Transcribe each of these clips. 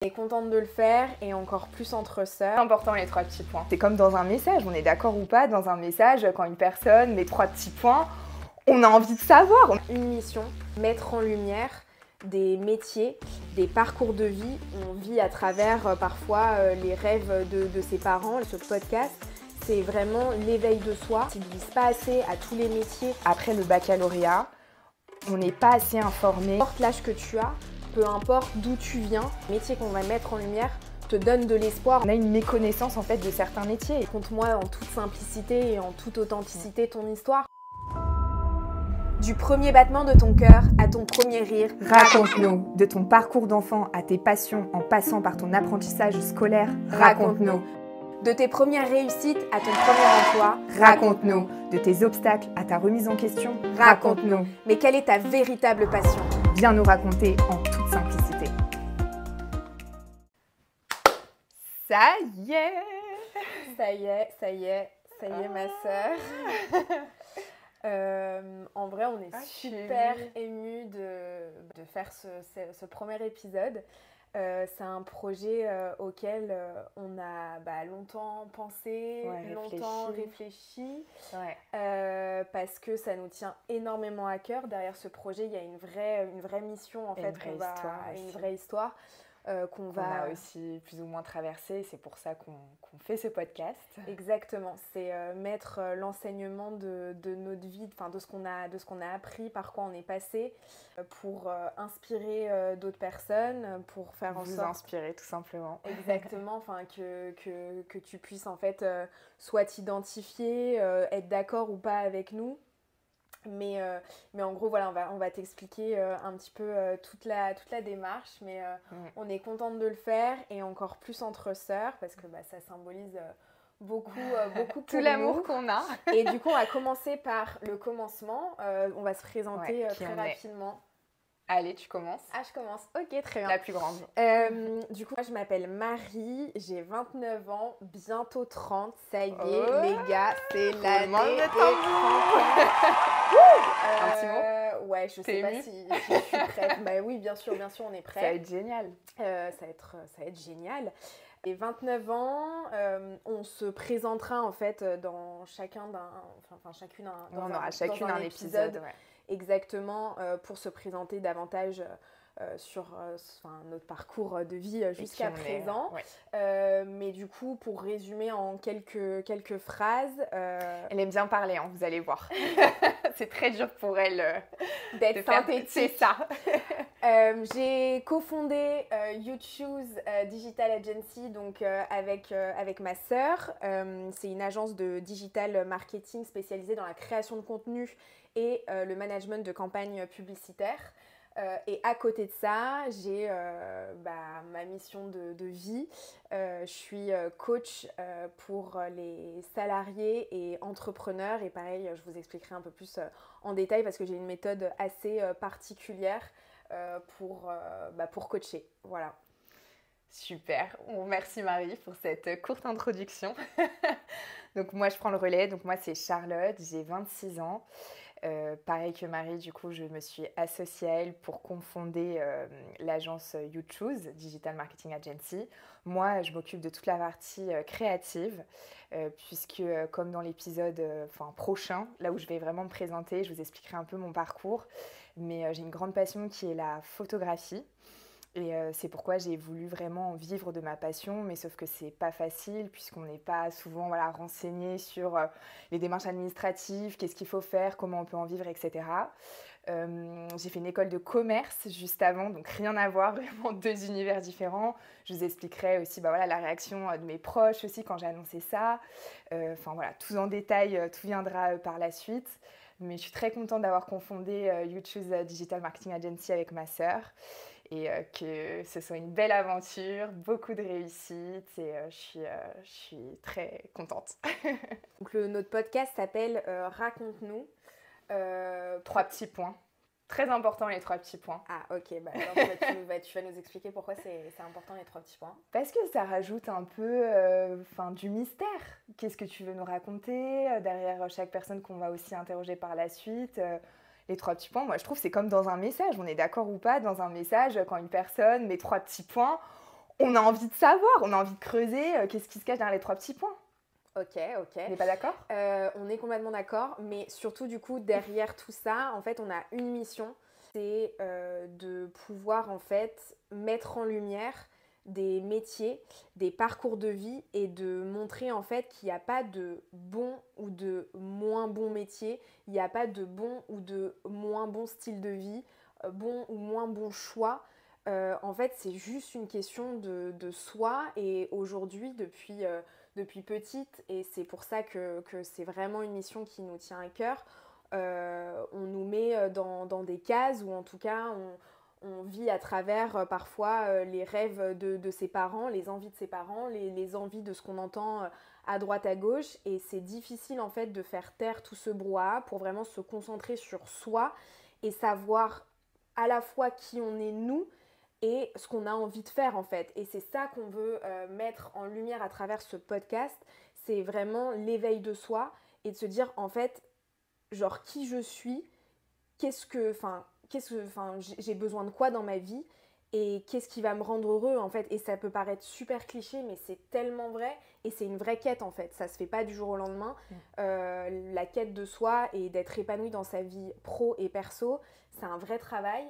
On est contente de le faire et encore plus entre sœurs. C'est important les 3 petits points. C'est comme dans un message, on est d'accord ou pas, dans un message, quand une personne met 3 petits points, on a envie de savoir. Une mission, mettre en lumière des métiers, des parcours de vie. On vit à travers parfois les rêves de ses parents. Ce podcast, c'est vraiment l'éveil de soi. On ne s'utilise pas assez à tous les métiers. Après le baccalauréat, on n'est pas assez informé. Peu importe l'âge que tu as, peu importe d'où tu viens, le métier qu'on va mettre en lumière te donne de l'espoir. On a une méconnaissance en fait de certains métiers. Raconte-moi en toute simplicité et en toute authenticité ton histoire. Du premier battement de ton cœur à ton premier rire. Raconte-nous. De ton parcours d'enfant à tes passions en passant par ton apprentissage scolaire. Raconte-nous. De tes premières réussites à ton premier emploi. Raconte-nous. De tes obstacles à ta remise en question. Raconte-nous. Mais quelle est ta véritable passion? Viens nous raconter en toute simplicité. Ça y est. Ça y est, ma sœur. En vrai, on est super émus de faire ce premier épisode. C'est un projet auquel on a longtemps pensé, longtemps réfléchi. Parce que ça nous tient énormément à cœur. Derrière ce projet, il y a une vraie mission, en fait, une vraie histoire. Qu'on a aussi plus ou moins traversé, c'est pour ça qu'on fait ce podcast. Exactement, c'est mettre l'enseignement de notre vie, de ce qu'on a appris, par quoi on est passé, pour inspirer d'autres personnes, pour faire en sorte... Vous inspirer tout simplement. Exactement, que tu puisses en fait soit t'identifier, être d'accord ou pas avec nous. Mais en gros, voilà, on va t'expliquer un petit peu toute la démarche. Mais on est contente de le faire et encore plus entre sœurs parce que ça symbolise beaucoup pour tout l'amour qu'on a. Et du coup, on va commencer par le commencement. On va se présenter très rapidement. Allez, tu commences. Ah, je commence. Ok, très bien. La plus grande. Du coup, moi, je m'appelle Marie, j'ai 29 ans, bientôt 30. Ça y est, les gars, c'est l'année des 30 ans. Un petit mot? Ouais, je sais pas si je suis prête. Bah oui, bien sûr, on est prête. Ça va être génial. Ça va être génial. Et 29 ans, on se présentera en fait dans chacune un épisode. Ouais. Exactement, pour se présenter davantage sur notre parcours de vie jusqu'à présent. Mais du coup, pour résumer en quelques phrases... Elle aime bien parler, hein, vous allez voir. C'est très dur pour elle d'être synthétique. C'est ça. J'ai cofondé YouChoose Digital Agency donc, avec ma sœur. C'est une agence de digital marketing spécialisée dans la création de contenu et le management de campagnes publicitaires. Et à côté de ça, j'ai ma mission de vie. Je suis coach pour les salariés et entrepreneurs. Et pareil, je vous expliquerai un peu plus en détail parce que j'ai une méthode assez particulière pour coacher. Voilà. Super. Merci Marie pour cette courte introduction. Donc moi, je prends le relais. Donc moi, c'est Charlotte. J'ai 26 ans. Pareil que Marie, du coup, je me suis associée à elle pour cofonder l'agence YouChoose, Digital Marketing Agency. Moi, je m'occupe de toute la partie créative, puisque comme dans l'épisode prochain, là où je vais vraiment me présenter, je vous expliquerai un peu mon parcours, mais j'ai une grande passion qui est la photographie. Et c'est pourquoi j'ai voulu vraiment vivre de ma passion, mais sauf que c'est pas facile puisqu'on n'est pas souvent renseigné sur les démarches administratives, qu'est-ce qu'il faut faire, comment on peut en vivre, etc. J'ai fait une école de commerce juste avant, donc rien à voir, vraiment 2 univers différents. Je vous expliquerai aussi la réaction de mes proches aussi quand j'ai annoncé ça. Tout en détail, tout viendra par la suite. Mais je suis très contente d'avoir cofondé YouChoose Digital Marketing Agency avec ma sœur. Et que ce soit une belle aventure, beaucoup de réussite et je suis très contente. Donc notre podcast s'appelle Raconte-nous. 3 petits points. Très important les 3 petits points. Ah ok, alors tu vas nous expliquer pourquoi c'est important les 3 petits points. Parce que ça rajoute un peu du mystère. Qu'est-ce que tu veux nous raconter derrière chaque personne qu'on va aussi interroger par la suite les 3 petits points, moi je trouve que c'est comme dans un message, on est d'accord ou pas, dans un message, quand une personne met 3 petits points, on a envie de savoir, on a envie de creuser qu'est-ce qui se cache derrière les 3 petits points. Ok. On n'est pas d'accord? On est complètement d'accord, mais surtout du coup derrière tout ça, en fait on a une mission, c'est de pouvoir en fait mettre en lumière des métiers, des parcours de vie et de montrer en fait qu'il n'y a pas de bon ou de moins bon métier, il n'y a pas de bon ou de moins bon style de vie, bon ou moins bon choix. En fait c'est juste une question de soi et aujourd'hui depuis petite et c'est pour ça que c'est vraiment une mission qui nous tient à cœur. On nous met dans des cases ou en tout cas on vit à travers parfois les rêves de ses parents, les envies de ses parents, les envies de ce qu'on entend à droite à gauche et c'est difficile en fait de faire taire tout ce brouhaha pour vraiment se concentrer sur soi et savoir à la fois qui on est nous et ce qu'on a envie de faire en fait. Et c'est ça qu'on veut mettre en lumière à travers ce podcast, c'est vraiment l'éveil de soi et de se dire en fait, genre qui je suis, j'ai besoin de quoi dans ma vie et qu'est-ce qui va me rendre heureux en fait. Et ça peut paraître super cliché mais c'est tellement vrai et c'est une vraie quête en fait, ça se fait pas du jour au lendemain. La quête de soi et d'être épanoui dans sa vie pro et perso, c'est un vrai travail.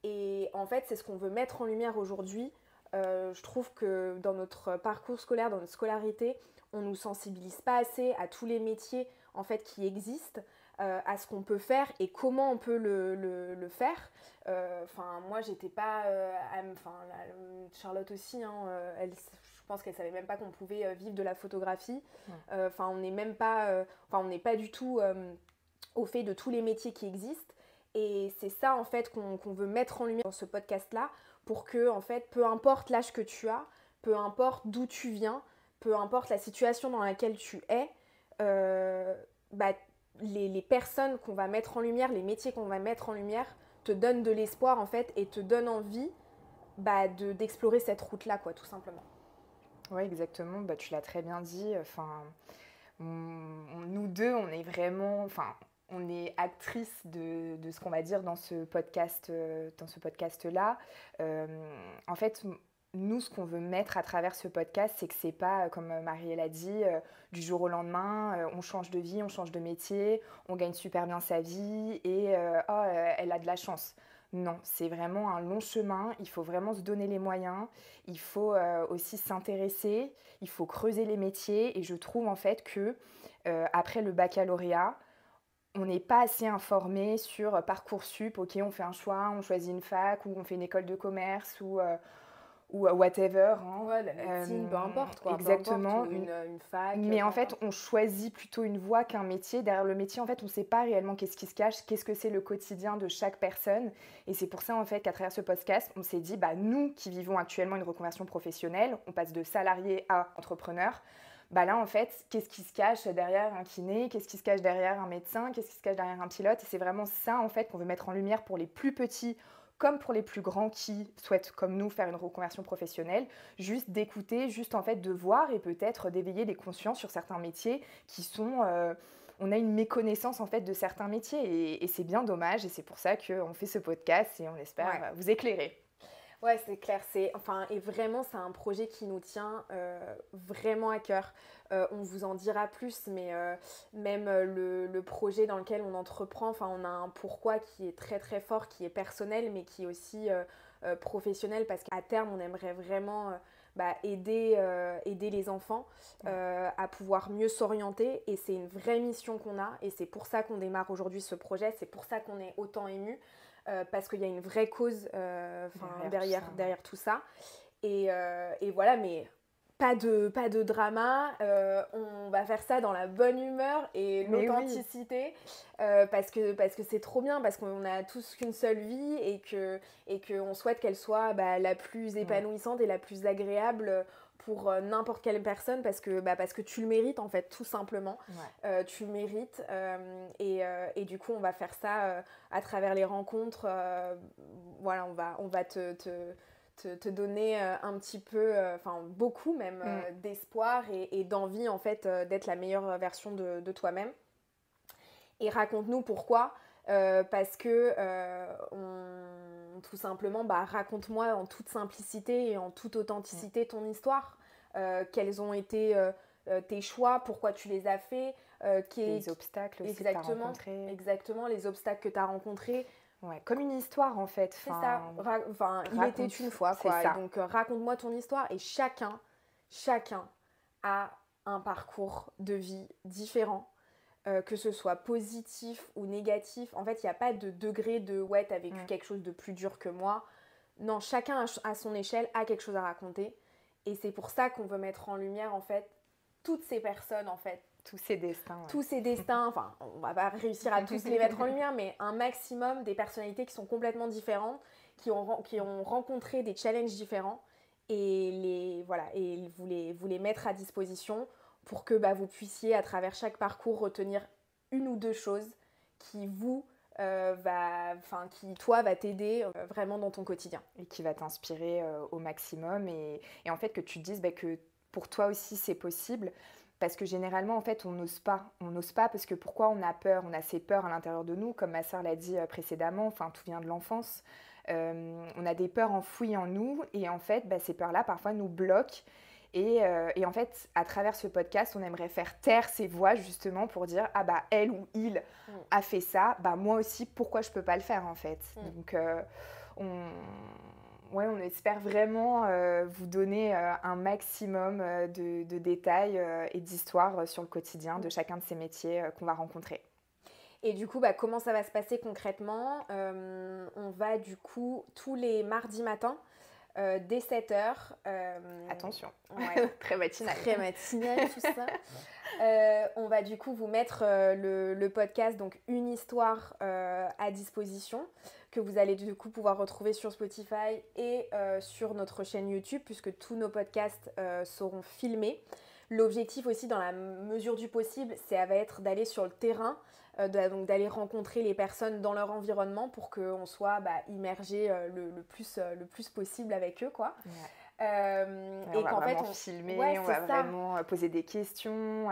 Et en fait, c'est ce qu'on veut mettre en lumière aujourd'hui. Je trouve que dans notre parcours scolaire, dans notre scolarité, on ne nous sensibilise pas assez à tous les métiers en fait, qui existent, à ce qu'on peut faire et comment on peut le faire. Moi, j'étais pas... Charlotte aussi, hein, je pense qu'elle savait même pas qu'on pouvait vivre de la photographie. On n'est même pas... on n'est pas du tout au fait de tous les métiers qui existent. Et c'est ça en fait qu'on veut mettre en lumière dans ce podcast-là pour que en fait, peu importe l'âge que tu as, peu importe d'où tu viens, peu importe la situation dans laquelle tu es, euh, bah, les personnes qu'on va mettre en lumière, les métiers qu'on va mettre en lumière te donnent de l'espoir en fait et te donnent envie d'explorer cette route-là quoi, tout simplement. Oui, exactement. Bah, tu l'as très bien dit. Enfin, nous deux, on est vraiment, enfin, on est actrices de ce qu'on va dire dans ce podcast-là. En fait, nous, ce qu'on veut mettre à travers ce podcast, c'est que c'est pas, comme Marie a dit, du jour au lendemain, on change de vie, on change de métier, on gagne super bien sa vie et elle a de la chance. Non, c'est vraiment un long chemin, il faut vraiment se donner les moyens, il faut aussi s'intéresser, il faut creuser les métiers et je trouve en fait que après le baccalauréat, on n'est pas assez informé sur Parcoursup, ok, on fait un choix, on choisit une fac ou on fait une école de commerce ou whatever. Hein. Ouais, la médecine, peu importe quoi. Exactement. Peu importe, une fac. Mais en fait, on choisit plutôt une voie qu'un métier. Derrière le métier, en fait, on ne sait pas réellement qu'est-ce qui se cache, qu'est-ce que c'est le quotidien de chaque personne. Et c'est pour ça, en fait, qu'à travers ce podcast, on s'est dit, bah, nous qui vivons actuellement une reconversion professionnelle, on passe de salarié à entrepreneur. Bah là, en fait, qu'est-ce qui se cache derrière un kiné, qu'est-ce qui se cache derrière un médecin, qu'est-ce qui se cache derrière un pilote. Et c'est vraiment ça, en fait, qu'on veut mettre en lumière pour les plus petits comme pour les plus grands qui souhaitent, comme nous, faire une reconversion professionnelle, juste d'écouter, juste en fait de voir et peut-être d'éveiller des consciences sur certains métiers qui sont... on a une méconnaissance en fait de certains métiers et c'est bien dommage et c'est pour ça qu'on fait ce podcast et on espère vous éclairer. Ouais, c'est clair. Et vraiment, c'est un projet qui nous tient vraiment à cœur. On vous en dira plus, mais même le projet dans lequel on entreprend, on a un pourquoi qui est très très fort, qui est personnel, mais qui est aussi professionnel, parce qu'à terme, on aimerait vraiment aider les enfants à pouvoir mieux s'orienter. Et c'est une vraie mission qu'on a, et c'est pour ça qu'on démarre aujourd'hui ce projet, c'est pour ça qu'on est autant ému. Parce qu'il y a une vraie cause derrière tout ça. Et voilà, mais pas de drama. On va faire ça dans la bonne humeur et l'authenticité. Parce que c'est trop bien, parce qu'on a tous qu'une seule vie et qu'on souhaite qu'elle soit la plus épanouissante et la plus agréable pour n'importe quelle personne parce que tu le mérites en fait tout simplement. Tu le mérites et du coup on va faire ça à travers les rencontres. Voilà, on va te donner un petit peu, beaucoup même d'espoir et d'envie en fait d'être la meilleure version de toi-même. Et raconte-nous pourquoi parce que tout simplement, raconte-moi en toute simplicité et en toute authenticité ton histoire. Quels ont été tes choix, pourquoi tu les as faits, les obstacles aussi que tu as rencontrés. Exactement, les obstacles que tu as rencontrés. Ouais, comme une histoire en fait. C'est ça, il était une fois quoi. Et donc raconte-moi ton histoire et chacun a un parcours de vie différent, que ce soit positif ou négatif. En fait, il n'y a pas de degré de ouais, t'as vécu quelque chose de plus dur que moi. Non, chacun à son échelle a quelque chose à raconter. Et c'est pour ça qu'on veut mettre en lumière en fait toutes ces personnes en fait. Tous ces destins. Ouais. Tous ces destins, enfin, on va pas réussir à tous les mettre en lumière, mais un maximum des personnalités qui sont complètement différentes, qui ont rencontré des challenges différents, et vous les mettre à disposition pour que vous puissiez, à travers chaque parcours, retenir une ou deux choses qui va t'aider vraiment dans ton quotidien. Et qui va t'inspirer au maximum. Et en fait, que tu te dises que pour toi aussi, c'est possible. Parce que généralement, en fait, on n'ose pas. On n'ose pas parce que pourquoi on a peur? On a ces peurs à l'intérieur de nous, comme ma sœur l'a dit précédemment, enfin, tout vient de l'enfance. On a des peurs enfouies en nous et en fait, ces peurs-là, parfois, nous bloquent. Et en fait, à travers ce podcast, on aimerait faire taire ces voix justement pour dire « Ah elle ou il a fait ça, moi aussi, pourquoi je ne peux pas le faire en fait ?» Donc, on espère vraiment vous donner un maximum de détails et d'histoires sur le quotidien de chacun de ces métiers qu'on va rencontrer. Et du coup, comment ça va se passer concrètement? On va du coup tous les mardis matins, dès 7h. Attention, ouais, très matinal. Très matinal tout ça. On va du coup vous mettre le podcast, donc une histoire à disposition, que vous allez du coup pouvoir retrouver sur Spotify et sur notre chaîne YouTube, puisque tous nos podcasts seront filmés. L'objectif aussi, dans la mesure du possible, ça va être d'aller sur le terrain, donc d'aller rencontrer les personnes dans leur environnement pour qu'on soit immergé le plus possible avec eux, quoi. Ouais. Et qu'en fait on filmer, on va vraiment poser des questions,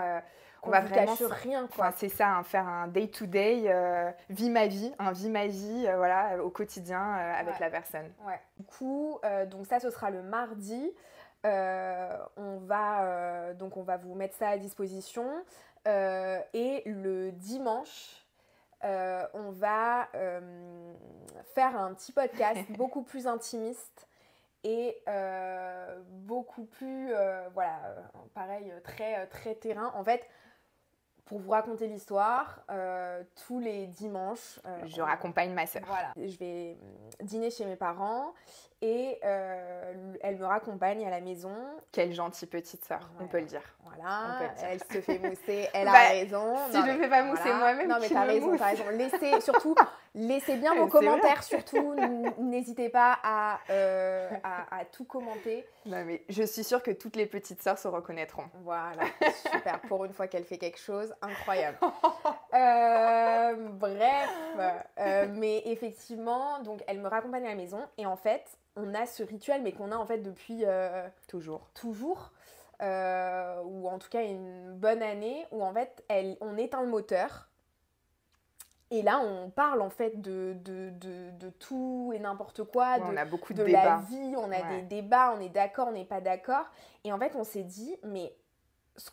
on va vraiment rien, quoi. C'est ça, faire un day-to-day, vie ma vie au quotidien avec la personne. Ouais. Du coup, donc ça, ce sera le mardi. On va vous mettre ça à disposition. Et le dimanche, on va faire un petit podcast beaucoup plus intimiste et beaucoup plus, pareil, très, très terrain. En fait, pour vous raconter l'histoire, tous les dimanches... je raccompagne ma sœur. Voilà, je vais dîner chez mes parents et elle me raccompagne à la maison. Quelle gentille petite sœur, on peut le dire. Voilà, elle se fait mousser, elle a raison. Si je ne fais pas mousser moi-même, non mais t'as raison. Laissez bien vos commentaires, surtout. N'hésitez pas à tout commenter. Non mais je suis sûre que toutes les petites sœurs se reconnaîtront. Voilà, super. Pour une fois qu'elle fait quelque chose, incroyable. Mais effectivement, donc elle me raccompagne à la maison et en fait, on a ce rituel, mais qu'on a en fait depuis toujours, ou en tout cas une bonne année, où en fait on éteint le moteur et là on parle en fait de tout et n'importe quoi, on a beaucoup de débats. La vie, on a des débats, on est d'accord, on n'est pas d'accord, et en fait on s'est dit, mais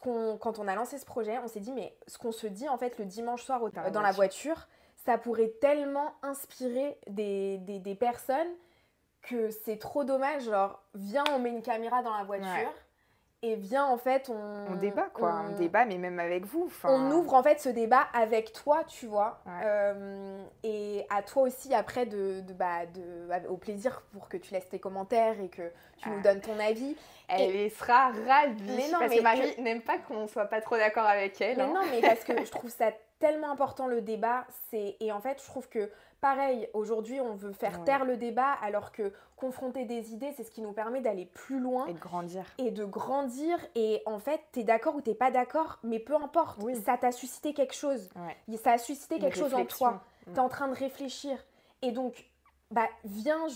quand on a lancé ce projet, on s'est dit, mais ce qu'on se dit en fait le dimanche soir dans la voiture, ça pourrait tellement inspirer des personnes que c'est trop dommage. Genre, viens, on met une caméra dans la voiture et viens, en fait, on débat, quoi. On débat, mais même avec vous. On ouvre, en fait, ce débat avec toi, tu vois. Et à toi aussi, après, au plaisir pour que tu laisses tes commentaires et que tu nous donnes ton avis. Elle sera ravie. Parce que Marie n'aime pas qu'on soit pas trop d'accord avec elle. Mais non, mais parce que je trouve ça tellement important, le débat. Et en fait, je trouve que pareil, aujourd'hui, on veut faire taire le débat, alors que confronter des idées, c'est ce qui nous permet d'aller plus loin. Et de grandir. Et en fait, t'es d'accord ou t'es pas d'accord, mais peu importe, ça t'a suscité quelque chose. Ça a suscité quelque chose en toi. T'es en train de réfléchir. Et donc, viens,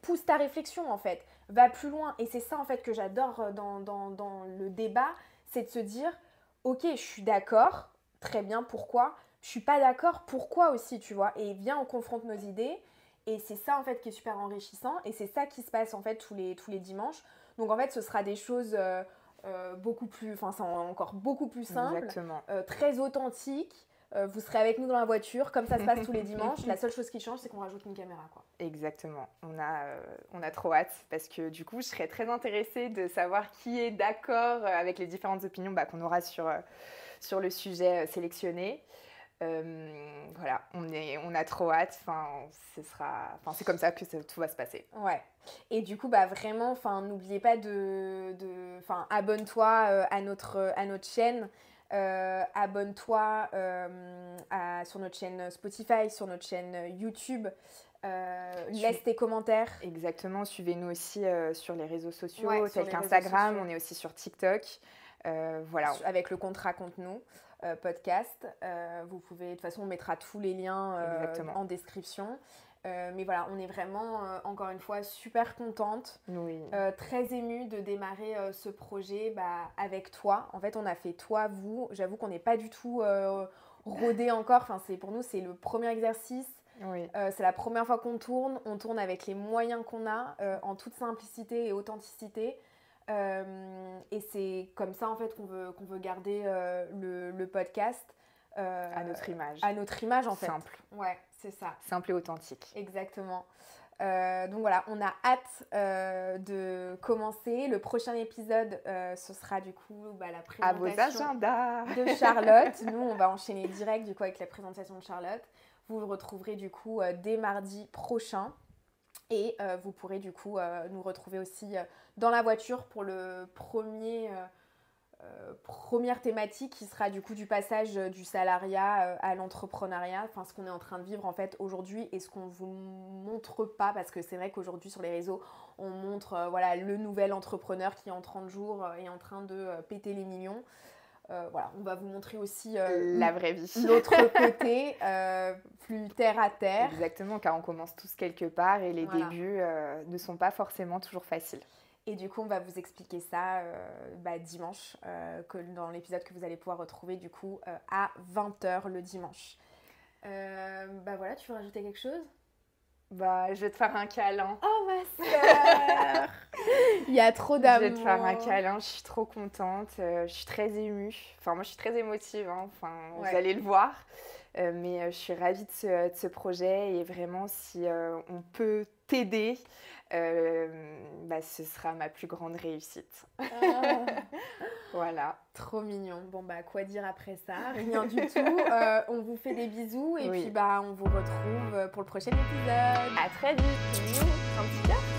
pousse ta réflexion, en fait. Va plus loin. Et c'est ça, en fait, que j'adore dans le débat, c'est de se dire, ok, je suis d'accord, très bien, pourquoi ? je suis pas d'accord, pourquoi aussi, tu vois. Et viens, on confronte nos idées. Et c'est ça en fait qui est super enrichissant. Et c'est ça qui se passe en fait tous les dimanches. Donc en fait, ce sera des choses beaucoup plus, enfin c'est encore beaucoup plus simple, très authentique. Vous serez avec nous dans la voiture, comme ça se passe tous les dimanches. La seule chose qui change, c'est qu'on rajoute une caméra, quoi. Exactement. On a trop hâte parce que du coup, je serais très intéressée de savoir qui est d'accord avec les différentes opinions qu'on aura sur le sujet sélectionné. Voilà, on a trop hâte. C'est comme ça que tout va se passer. Ouais. Et du coup, vraiment, n'oubliez pas abonne-toi à notre chaîne. Abonne-toi sur notre chaîne Spotify, sur notre chaîne YouTube. Laisse tes commentaires. Exactement, suivez-nous aussi sur les réseaux sociaux, tels qu'Instagram, on est aussi sur TikTok. Voilà. Avec le contrat Raconte-nous podcast. Vous pouvez, de toute façon, on mettra tous les liens en description. Mais voilà, on est vraiment, encore une fois, super contente, très émue de démarrer ce projet avec toi. En fait, on a fait toi, vous. J'avoue qu'on n'est pas du tout rodé encore. Pour nous, c'est le premier exercice. C'est la première fois qu'on tourne. On tourne avec les moyens qu'on a, en toute simplicité et authenticité. Et c'est comme ça, en fait, qu'on veut garder le podcast. À notre image. À notre image, en fait. Simple. Ouais, c'est ça. Simple et authentique. Exactement. Donc voilà, on a hâte de commencer. Le prochain épisode, ce sera du coup la présentation à vos agendas de Charlotte. Nous, on va enchaîner direct du coup avec la présentation de Charlotte. Vous le retrouverez du coup dès mardi prochain. Et vous pourrez du coup nous retrouver aussi dans la voiture pour le première thématique qui sera du coup du passage du salariat à l'entrepreneuriat, ce qu'on est en train de vivre en fait aujourd'hui et ce qu'on vous montre pas, parce que c'est vrai qu'aujourd'hui sur les réseaux on montre le nouvel entrepreneur qui en 30 jours est en train de péter les millions. On va vous montrer aussi la vraie vie, l'autre côté, plus terre à terre. Exactement, car on commence tous quelque part et les débuts ne sont pas forcément toujours faciles. Et du coup, on va vous expliquer ça dimanche, dans l'épisode que vous allez pouvoir retrouver du coup à 20h le dimanche. Voilà, tu veux rajouter quelque chose ? Je vais te faire un câlin. Oh ma sœur. Il y a trop d'amour. Je vais te faire un câlin, je suis trop contente, je suis très émue. Moi je suis très émotive, vous allez le voir. Mais je suis ravie de ce projet et vraiment si on peut t'aider, ce sera ma plus grande réussite. Voilà. Trop mignon. Quoi dire après ça ? Rien du tout. On vous fait des bisous et puis on vous retrouve pour le prochain épisode. À très vite. Un petit cœur.